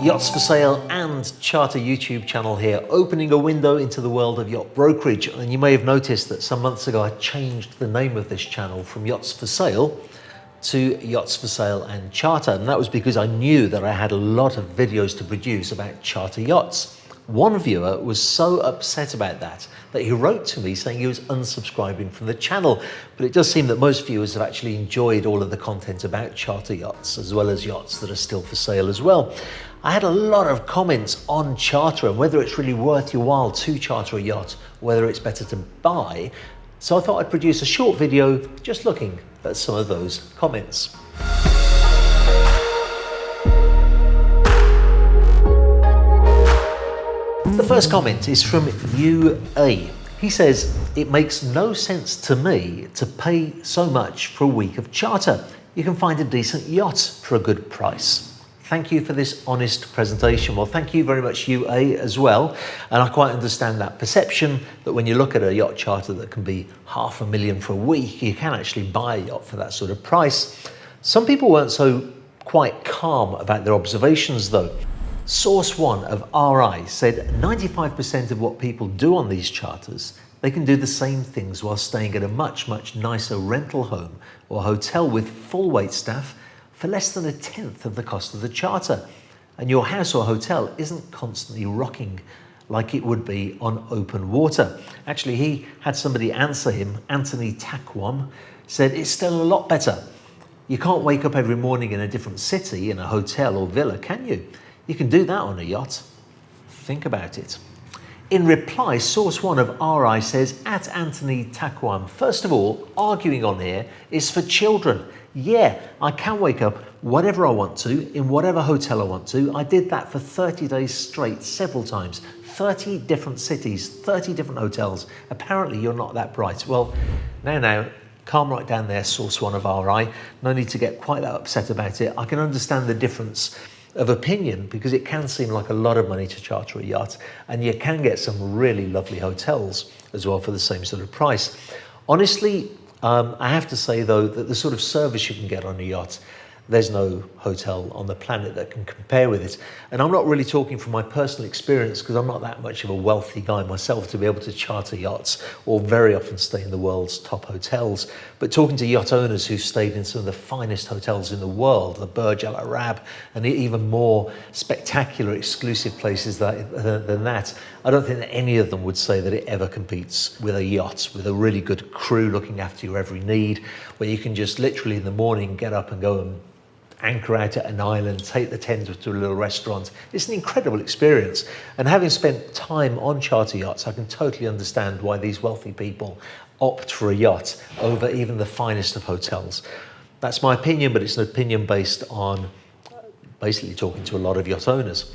Yachts for Sale and Charter YouTube channel here, opening a window into the world of yacht brokerage. And you may have noticed that some months ago I changed the name of this channel from Yachts for Sale to Yachts for Sale and Charter. And that was because I knew that I had a lot of videos to produce about charter yachts. One viewer was so upset about that he wrote to me saying he was unsubscribing from the channel. But it does seem that most viewers have actually enjoyed all of the content about charter yachts, as well as yachts that are still for sale as well. I had a lot of comments on charter and whether it's really worth your while to charter a yacht, whether it's better to buy. So I thought I'd produce a short video just looking at some of those comments. The first comment is from UA. He says, "It makes no sense to me to pay so much for a week of charter. You can find a decent yacht for a good price. Thank you for this honest presentation." Well, thank you very much, UA, as well. And I quite understand that perception that when you look at a yacht charter that can be $500,000 for a week, you can actually buy a yacht for that sort of price. Some people weren't so quite calm about their observations, though. Source One of RI said 95% of what people do on these charters, they can do the same things while staying at a much, much nicer rental home or hotel with full wait staff for less than a tenth of the cost of the charter. And your house or hotel isn't constantly rocking like it would be on open water. Actually, he had somebody answer him, Anthony Takwam, said it's still a lot better. You can't wake up every morning in a different city in a hotel or villa, can you? You can do that on a yacht. Think about it. In reply, Source One of RI says, at Anthony Takwam, first of all, arguing on here is for children. Yeah, I can wake up whatever I want to, in whatever hotel I want to. I did that for 30 days straight, several times. 30 different cities, 30 different hotels. Apparently you're not that bright. Well, now, calm right down there, Source One of RI. No need to get quite that upset about it. I can understand the difference of opinion because it can seem like a lot of money to charter a yacht, and you can get some really lovely hotels as well for the same sort of price. Honestly, I have to say though that the sort of service you can get on a yacht, there's no hotel on the planet that can compare with it. And I'm not really talking from my personal experience because I'm not that much of a wealthy guy myself to be able to charter yachts or very often stay in the world's top hotels. But talking to yacht owners who've stayed in some of the finest hotels in the world, the Burj Al Arab, and even more spectacular exclusive places than that, I don't think that any of them would say that it ever competes with a yacht, with a really good crew looking after your every need, where you can just literally in the morning get up and go and anchor out at an island, take the Thames to a little restaurant. It's an incredible experience. And having spent time on charter yachts, I can totally understand why these wealthy people opt for a yacht over even the finest of hotels. That's my opinion, but it's an opinion based on basically talking to a lot of yacht owners.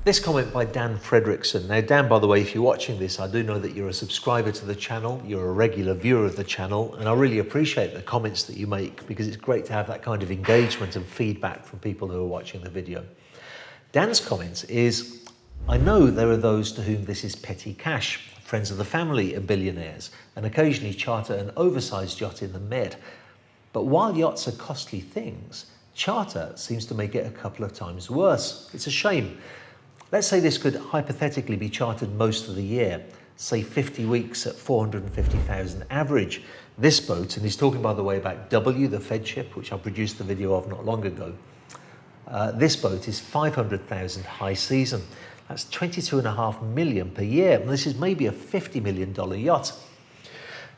This comment by Dan Fredrickson. Now, Dan, by the way, if you're watching this, I do know that you're a subscriber to the channel, you're a regular viewer of the channel, and I really appreciate the comments that you make because it's great to have that kind of engagement and feedback from people who are watching the video. Dan's comment is, I know there are those to whom this is petty cash. Friends of the family are billionaires and occasionally charter an oversized yacht in the Med. But while yachts are costly things, charter seems to make it a couple of times worse. It's a shame. Let's say this could hypothetically be chartered most of the year, say 50 weeks at 450,000 average. This boat, and he's talking by the way about W, the Fed ship, which I produced the video of not long ago. This boat is 500,000 high season. That's 22.5 million per year. And this is maybe a $50 million yacht.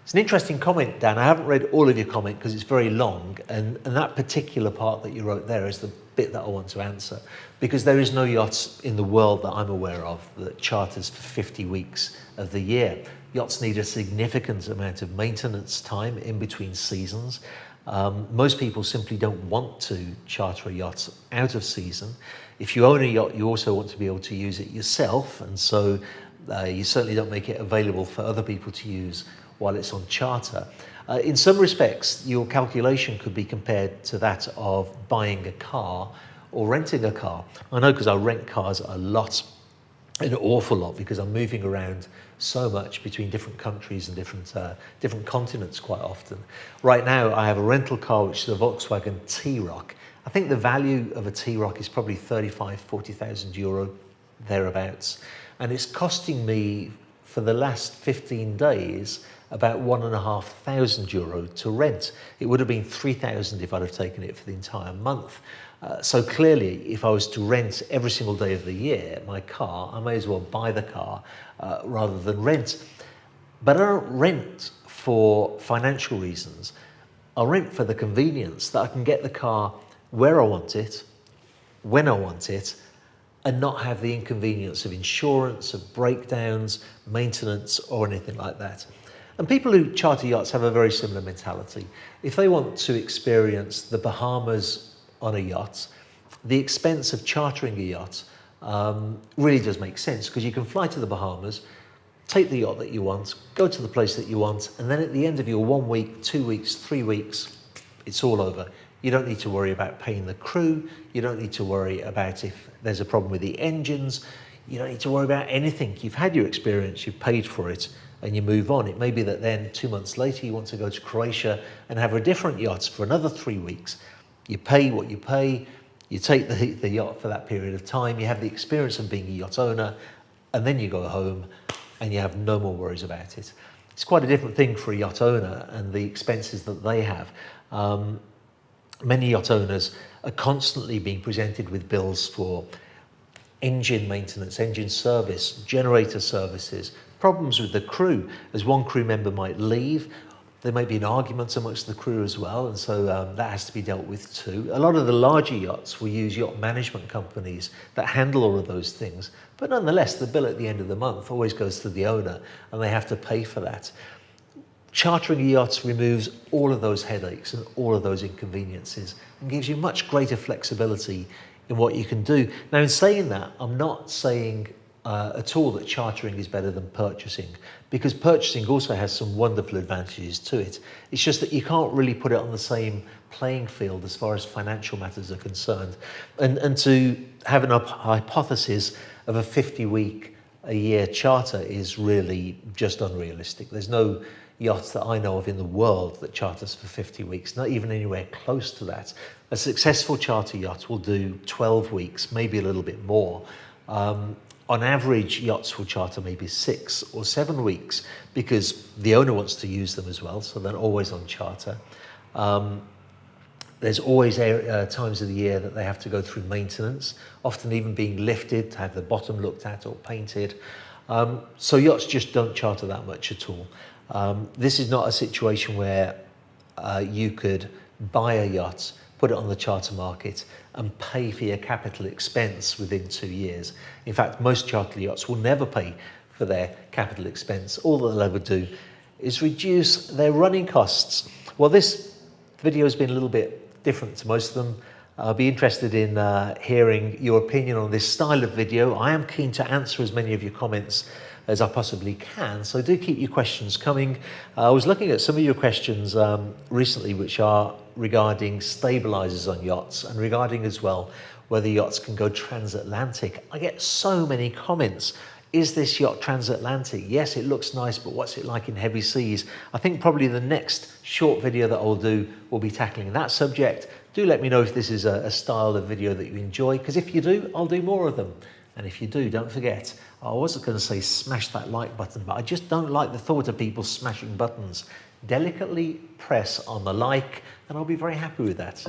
It's an interesting comment, Dan. I haven't read all of your comment because it's very long. And that particular part that you wrote there is the bit that I want to answer. Because there is no yachts in the world that I'm aware of that charters for 50 weeks of the year. Yachts need a significant amount of maintenance time in between seasons. Most people simply don't want to charter a yacht out of season. If you own a yacht, you also want to be able to use it yourself. And so you certainly don't make it available for other people to use while it's on charter. In some respects, your calculation could be compared to that of buying a car or renting a car. I know because I rent cars a lot, an awful lot, because I'm moving around so much between different countries and different continents quite often. Right now, I have a rental car, which is a Volkswagen T-Roc. I think the value of a T-Roc is probably 35, 40,000 euro, thereabouts. And it's costing me, for the last 15 days, about 1,500 euro to rent. It would have been 3,000 if I'd have taken it for the entire month. So clearly, if I was to rent every single day of the year my car, I may as well buy the car rather than rent. But I don't rent for financial reasons. I rent for the convenience that I can get the car where I want it, when I want it, and not have the inconvenience of insurance, of breakdowns, maintenance, or anything like that. And people who charter yachts have a very similar mentality. If they want to experience the Bahamas on a yacht, the expense of chartering a yacht really does make sense, because you can fly to the Bahamas, take the yacht that you want, go to the place that you want, and then at the end of your 1 week, 2 weeks, 3 weeks, it's all over. You don't need to worry about paying the crew. You don't need to worry about if there's a problem with the engines. You don't need to worry about anything. You've had your experience, you've paid for it, and you move on. It may be that then 2 months later you want to go to Croatia and have a different yacht for another 3 weeks. You pay what you pay, you take the yacht for that period of time, you have the experience of being a yacht owner, and then you go home and you have no more worries about it. It's quite a different thing for a yacht owner and the expenses that they have. Many yacht owners are constantly being presented with bills for engine maintenance, engine service, generator services, problems with the crew. As one crew member might leave, there may be an argument amongst the crew as well, and so that has to be dealt with too. A lot of the larger yachts will use yacht management companies that handle all of those things, but nonetheless, the bill at the end of the month always goes to the owner, and they have to pay for that. Chartering a yacht removes all of those headaches and all of those inconveniences and gives you much greater flexibility in what you can do. Now, in saying that, I'm not saying at all that chartering is better than purchasing, because purchasing also has some wonderful advantages to it. It's just that you can't really put it on the same playing field as far as financial matters are concerned. And to have an hypothesis of a 50-week-a-year charter is really just unrealistic. There's no yachts that I know of in the world that charters for 50 weeks, not even anywhere close to that. A successful charter yacht will do 12 weeks, maybe a little bit more. On average, yachts will charter maybe 6 or 7 weeks because the owner wants to use them as well, so they're always on charter. There's always times of the year that they have to go through maintenance, often even being lifted to have the bottom looked at or painted. So yachts just don't charter that much at all. This is not a situation where you could buy a yacht, put it on the charter market and pay for your capital expense within 2 years. In fact, most charter yachts will never pay for their capital expense. All that they'll ever do is reduce their running costs. Well, this video has been a little bit different to most of them. I'll be interested in hearing your opinion on this style of video. I am keen to answer as many of your comments as I possibly can, so do keep your questions coming. I was looking at some of your questions recently, which are regarding stabilizers on yachts and regarding as well whether yachts can go transatlantic. I get so many comments. Is this yacht transatlantic? Yes, it looks nice, but what's it like in heavy seas? I think probably the next short video that I'll do will be tackling that subject. Do let me know if this is a style of video that you enjoy, because if you do, I'll do more of them. And if you do, don't forget, I wasn't going to say smash that like button, but I just don't like the thought of people smashing buttons. Delicately press on the like, and I'll be very happy with that.